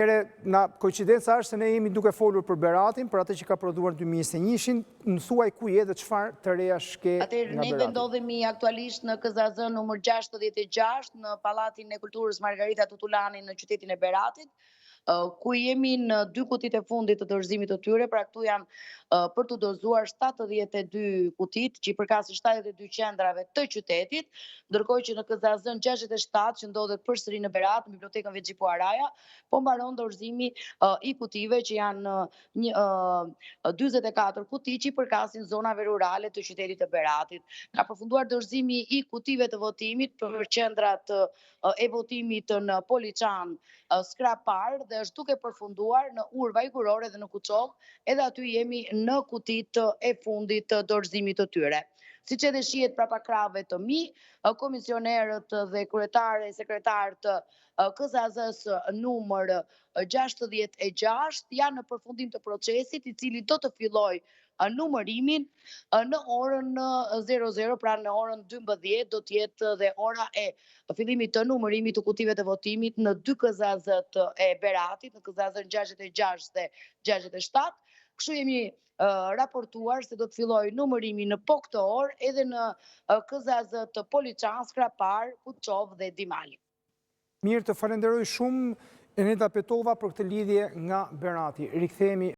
Na koincidenca është se ne jemi duke folur për Beratin, për atë që ka prodhuar 2021, në thuaj ku je dhe çfarë të reja shke nga Berati. Ne vendodhemi aktualisht në KZZ numër 66 në Pallatin e Kulturës Margarita Tutulani në qytetin e Beratit, ku jemi në 2 kutit e fundit të dorëzimit të tyre, pra këtu janë për të dorëzuar 72 kutit që i përkasin 72 qendrave të qytetit, ndërkohë që në KZZ 67 që ndodhet përsëri në Berat, në Bibliotekën Vexhipo Araja, po mbaron dorëzimi i kutive që janë 44 kuti që i përkasin zonave rurale të qytetit të Beratit. Ka përfunduar dorëzimi i kutive të votimit për qendrat e votimit në Poliçan, Skrapar dhe është duke përfunduar në Urvaj Kurore dhe në Kuçov, edhe aty jemi në kutit e fundit të dorëzimit të tyre. Siç edhe shihet prapa krave të mi, komisionerët dhe kryetare e sekretarët të KZZ-s numër 66 janë në përfundim të procesit, i cili do të fillojë numërimin në orën 00, pra në orën 12 do të jetë dhe ora e fillimit të numërimit të kutive të votimit në 2 KZZ-t e Beratit, në KZZ 66 dhe 67. Kështu jemi raportuar se do të fillojë numërimi në po këtë orë edhe në KZZ të Poliçan, Skrapar, Kuçov dhe Dimali. Mirë, të falenderoj shumë Eneta Petova për këtë lidhje nga Berati. Rikthehemi